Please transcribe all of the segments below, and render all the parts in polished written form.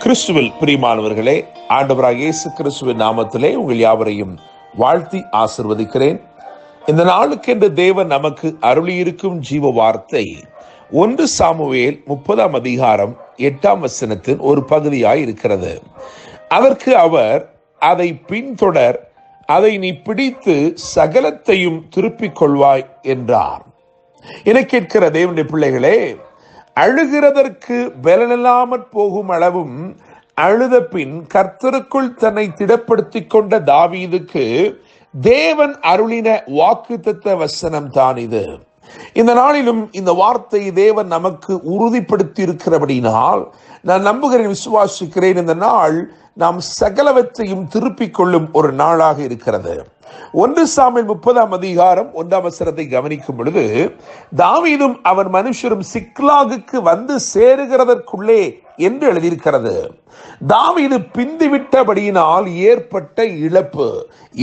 கிறிஸ்துவில் பிரியமானவர்களே, ஆண்டவராகிய இயேசு கிறிஸ்துவின் நாமத்திலே உங்கள் யாவரையும் வாழ்த்தி ஆசிர்வதிக்கிறேன். இந்த நாளுக்கென்று தேவன் நமக்கு அருளியிருக்கும் ஜீவ வார்த்தை 1 சாமுவேல் 30 அதிகாரம் 8 ஒரு பகுதியாய் இருக்கிறது. அதற்கு அவர், அதை பின்தொடர், அதை நீ பிடித்து சகலத்தையும் திருப்பிக் கொள்வாய் என்றார். என கேட்கிற தேவனுடைய பிள்ளைகளே, அழுகிறதற்கு பலனில்லாமற் போகும் அளவும் அழுத பின் கர்த்தருக்குள் தன்னை திடப்படுத்திக் கொண்ட தாவீதுக்கு தேவன் அருளின வாக்குத்தத்த வசனம் தான் இது. இந்த நாளிலும் இந்த வார்த்தை தேவன் நமக்கு உறுதிப்படுத்தி இருக்கிறபடினால் நான் நம்புகிறேன், விசுவாசிக்கிறேன், இந்த நாள் நாம் சகலவற்றையும் திருப்பிக் கொள்ளும் ஒரு நாளாக இருக்கிறது. 1 சாமுவேல் 30 அதிகாரம் 1 கவனிக்கும் பொழுது, தாவீதும் அவன் மனுஷரும் சிக்லாகுக்கு வந்து சேருகிறதற்குள்ளே என்று எழுதியிருக்கிறது. தாவீது பிந்திவிட்டபடியினால் ஏற்பட்ட இழப்பு,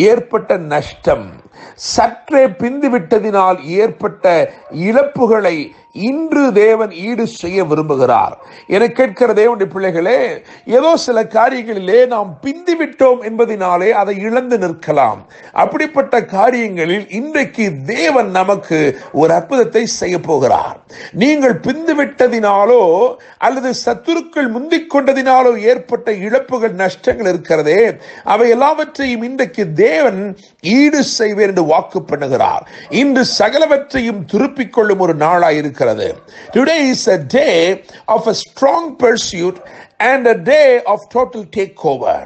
ஏற்பட்ட நஷ்டம், சற்றே பிந்திவிட்டதினால் ஏற்பட்ட இழப்புகளை இன்று தேவன் ஈடு செய்ய விரும்புகிறார். என கேட்கிற தேவனுடைய பிள்ளைகளே, ஏதோ சில காரியங்களிலே நாம் பிந்திவிட்டோம் என்பதனாலே அதை இழந்து நிற்கலாம். அப்படிப்பட்ட காரியங்களில் இன்றைக்கு தேவன் நமக்கு ஒரு அற்புதத்தை செய்ய போகிறார். நீங்கள் பிந்துவிட்டதினாலோ அல்லது சத்துருக்கள் முந்திக் கொண்டதினாலோ ஏற்பட்ட இழப்புகள், நஷ்டங்கள் இருக்கிறதே, அவை எல்லாவற்றையும் இன்றைக்கு தேவன் ஈடு செய்வேன் என்று வாக்கு பண்ணுகிறார். இன்று சகலவற்றையும் திருப்பிக் கொள்ளும் ஒரு நாளாய் இருக்கிறது. Today is a day of a strong pursuit and a day of total takeover.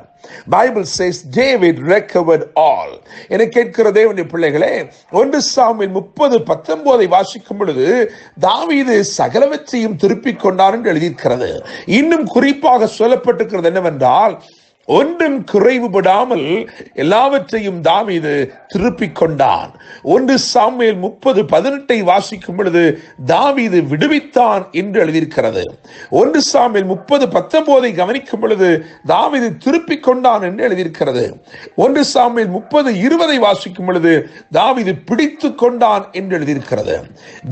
Bible says David recovered all. என கேட்கிற தேவனுடைய பிள்ளைகளே, 1 சாமுவேல் 30:19 வாசிக்கும் பொழுது தாவீது சகலவற்றையும் திருப்பிக் கொண்டார் என்று எழுதியிருக்கிறது. இன்னும் குறிப்பாக சொல்லப்பட்டிருக்கிறது என்னவென்றால், ஒன்றும் குறைவுபடாமல் எல்லாவற்றையும் தாவீது திருப்பிக் கொண்டான். 1 சாமுவேல் 30:18 வாசிக்கும் பொழுது தாவீது விடுவித்தான் என்று எழுதியிருக்கிறது. 1 சாமுவேல் 30:19 கவனிக்கும் பொழுது தாவீது திருப்பிக் கொண்டான் என்று எழுதியிருக்கிறது. 1 சாமுவேல் 30:20 வாசிக்கும் பொழுது தாவீது பிடித்து கொண்டான் என்று எழுதியிருக்கிறது.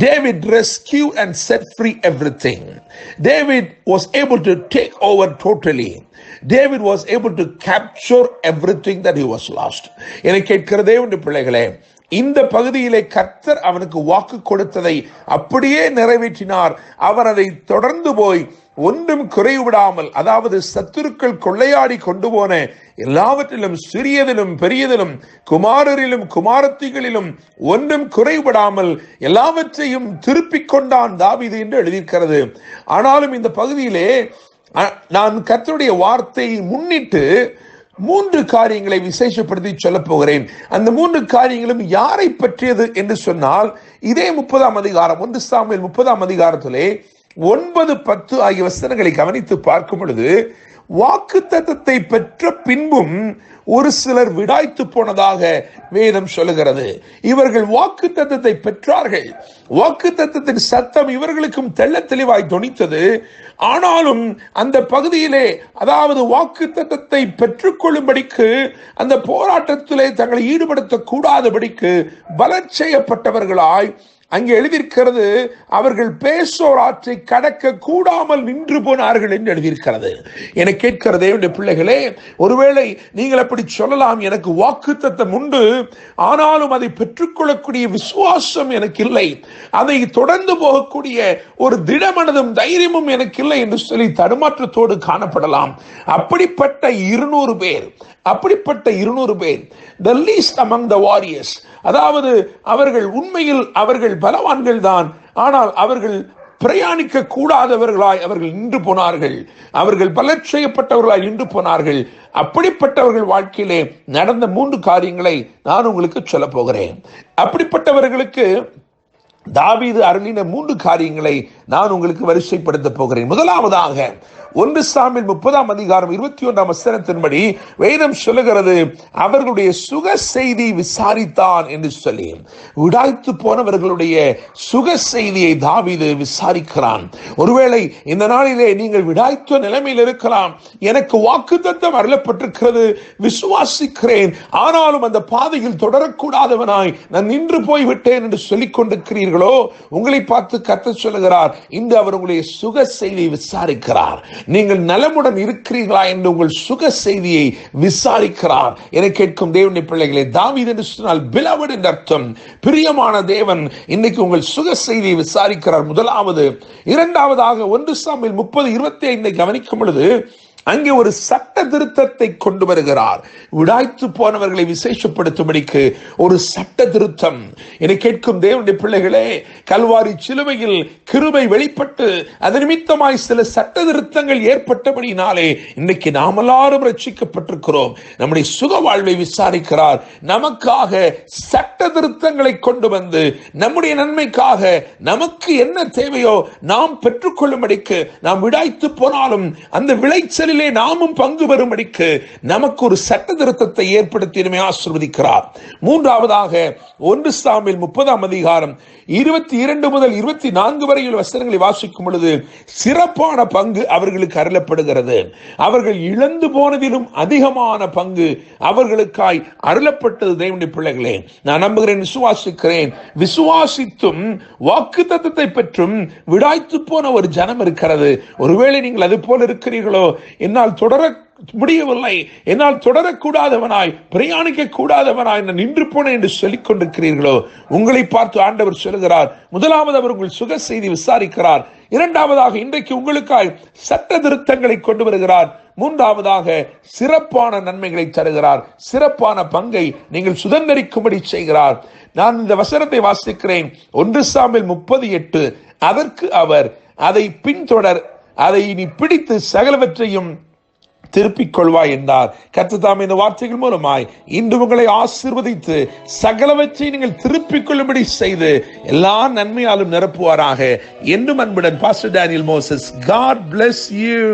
David rescued and set free everything. David was able to take over totally. David was able to capture everything that he was lost. என கேட்கிற தேவனுடைய பிள்ளைகளே, இந்த பகுதியிலே கர்த்தர் அவனுக்கு வாக்கு கொடுத்ததை அப்படியே நிறைவேற்றினார். அவர் அதை தொடர்ந்து போய் ஒன்றும் குறைவிடாமல், அதாவது சத்துருக்கள் கொள்ளையாடி கொண்டு போன எல்லாவற்றிலும், சிறியதிலும் பெரியதிலும், குமாரரிலும் குமாரத்திகளிலும் ஒன்றும் குறைவிடாமல் எல்லாவற்றையும் திருப்பிக் கொண்டான் தாவீது என்று எழுதியிருக்கிறது. ஆனாலும் இந்த பகுதியிலே நான் கர்த்தருடைய வார்த்தையை முன்னிட்டு 3 காரியங்களை விசேஷப்படுத்தி சொல்ல போகிறேன். அந்த 3 காரியங்களும் யாரை பற்றியது என்று சொன்னால், இதே 30 அதிகாரம் 1 சாமுவேல் 30 அதிகாரத்திலே 9, 10 ஆகிய வசனங்களை கவனித்து பார்க்கும் பொழுது, வாக்குத்தத்தத்தை பெற்ற பின்பும் ஒரு சிலர் விடாய்த்து போனதாக வேதம் சொல்லுகிறது. இவர்கள் வாக்குத்தத்தத்தை பெற்றார்கள். வாக்குத்தத்தத்தின் சத்தம் இவர்களுக்கும் தெள்ள தெளிவாய் தொனித்தது. ஆனாலும் அந்த பகுதியிலே, அதாவது வாக்குத்தத்தத்தை பெற்றுக்கொள்ளும்படிக்கு அந்த போராட்டத்திலே தங்களை ஈடுபடுத்த கூடாதபடிக்கு பலச்செய்யப்பட்டவர்களாய் அங்கே எழுதியிருக்கிறது, அவர்கள் பேசோர் ஆற்றை கடக்க கூடாமல் நின்று போனார்கள் என்று எழுதியிருக்கிறது. என கேட்கிற தேவனுடைய பிள்ளைகளே, ஒருவேளை நீங்கள் அப்படி சொல்லலாம், எனக்கு வாக்குத்தத்தம் உண்டு, ஆனாலும் அதை பெற்றுக்கொள்ளக்கூடிய விசுவாசம் எனக்கு இல்லை, அதை தொடர்ந்து போகக்கூடிய ஒரு திடமனதும் தைரியமும் எனக்கு இல்லை என்று சொல்லி தடுமாற்றத்தோடு காணப்படலாம். அப்படிப்பட்ட 200 பேர், the least among the warriors, அதாவது அவர்கள் உண்மையில் அவர்கள் பலவான்கள் தான், ஆனால் அவர்கள் பிரயாணிக்க கூடாதவர்களாய் அவர்கள் நின்று போனார்கள். அவர்கள் பலச்செய்யப்பட்டவர்களாய் நின்று போனார்கள். அப்படிப்பட்டவர்கள் வாழ்க்கையிலே நடந்த 3 காரியங்களை நான் உங்களுக்கு சொல்ல போகிறேன். அப்படிப்பட்டவர்களுக்கு தாவீது அருளின 3 காரியங்களை நான் உங்களுக்கு வரிசைப்படுத்த போகிறேன். முதலாவதாக 1 சாமுவேல் 30 அதிகாரம் 21 வசனத்தின்படி வேதம் சொல்லுகிறது, அவர்களுடைய சுக செய்தி விசாரித்தான் என்று சொல்லி, விடாய்த்து போனவர்களுடைய சுக செய்தியை தாவீது விசாரிக்கிறான். ஒருவேளை இந்த நாளிலே நீங்கள் விடாய்த்த நிலைமையில் இருக்கலாம். எனக்கு வாக்குத்தத்தம் அருளப்பட்டிருக்கிறது, விசுவாசிக்கிறேன், ஆனாலும் அந்த பாதையில் தொடரக்கூடாதவனாய் நான் நின்று போய் விட்டேன் என்று சொல்லிக் கொண்டிருக்கிறீர்கள். இருக்கிறீர்களோ உங்களை பார்த்து கர்த்தர் சொல்லுகிறார், இன்று அவர் உங்களுடைய சுக செய்தியை விசாரிக்கிறார். நீங்கள் நலமுடன் இருக்கிறீர்களா என்று உங்கள் சுக செய்தியை விசாரிக்கிறார். என கேட்கும் தேவனுடைய பிள்ளைகளே, தாவீது என்று சொன்னால் beloved என்ற அர்த்தம். பிரியமான தேவன் இன்னைக்கு உங்கள் சுக செய்தியை விசாரிக்கிறார். முதலாவது. இரண்டாவதாக 1 சாமுவேல் 30:25 கவனிக்கும் பொழுது அங்கே ஒரு சட்ட திருத்தத்தை கொண்டு வருகிறார். விடாய்த்து போனவர்களை விசேஷப்படுத்தும்படிக்கு ஒரு சட்ட திருத்தம். என கேட்கும் தேவனுடைய பிள்ளைகளே, கல்வாரி சிலுவையில் கிருபை வெளிப்பட்டு அது நிமித்தமாய் சில சட்ட திருத்தங்கள் ஏற்பட்டபடினாலே இன்னைக்கு நாம் எல்லாரும் ரட்சிக்கப்பட்டிருக்கிறோம். நம்முடைய சுக வாழ்வை விசாரிக்கிறார். நமக்காக சட்ட திருத்தங்களை கொண்டு வந்து நம்முடைய நன்மைக்காக நமக்கு என்ன தேவையோ நாம் பெற்றுக்கொள்ளும்படிக்கு, நாம் விடாய்த்து போனாலும் அந்த விளைச்சல் நாமும் பங்கு பெறும்படிக்கு நமக்கு ஒரு சட்ட திருத்தத்தை ஏற்படுத்தி ஆசீர்வதிக்கிறார். மூன்றாவதாக 1 சாமுவேல் 30:22 முதல் 24 வரையில் வசனங்களை வாசிக்கும் பொழுது சிறப்பான பங்கு அவர்களுக்கு அருளப்படுகிறது. அவர்கள் இழந்து போனதிலும் அதிகமான பங்கு அவர்களுக்காய் அருளப்பட்டது. தேவனுடைய பிள்ளைகளே, நான் நம்புகிறேன், விசுவாசிக்கிறேன். விசுவாசித்தும் வாக்குத்தத்தத்தை பெற்றும் விடாய்த்து போன ஒரு ஜனம் இருக்கிறது. ஒருவேளை நீங்கள் அது போல இருக்கிறீர்களோ, என்னால் தொடர முடியவில்லை, என்னால் தொடரக்கூடாதவனாய், பிரயாணிக்க கூடாதவனாய் நின்று போனேன் என்று சொல்லிக் கொண்டிருக்கிறீர்களோ, உங்களை பார்த்து ஆண்டவர் சொல்லுகிறார், முதலாவது அவர் உங்கள் சுக செய்தி விசாரிக்கிறார். இரண்டாவதாக இன்றைக்கு உங்களுக்காய் சட்ட திருத்தங்களை கொண்டு வருகிறார். மூன்றாவதாக சிறப்பான நன்மைகளை தருகிறார். சிறப்பான பங்கை நீங்கள் சுதந்திரிக்கும்படி செய்கிறார். நான் இந்த வசனத்தை வாசிக்கிறேன். 1 சாமுவேல் 30:8. அதற்கு அவர், அதை பின்தொடர், அதை நீ பிடித்து சகலவற்றையும் திருப்பிக் கொள்வாய் என்றார். கர்த்தர் தாமே இந்த வார்த்தைகள் மூலமாய் இன்று உங்களை ஆசீர்வதித்து சகலவற்றை நீங்கள் திருப்பிக் கொள்ளும்படி செய்து எல்லா நன்மையாலும் நிரப்புவாராக. என்றும் அன்புடன் pastor Daniel Moses. God bless you.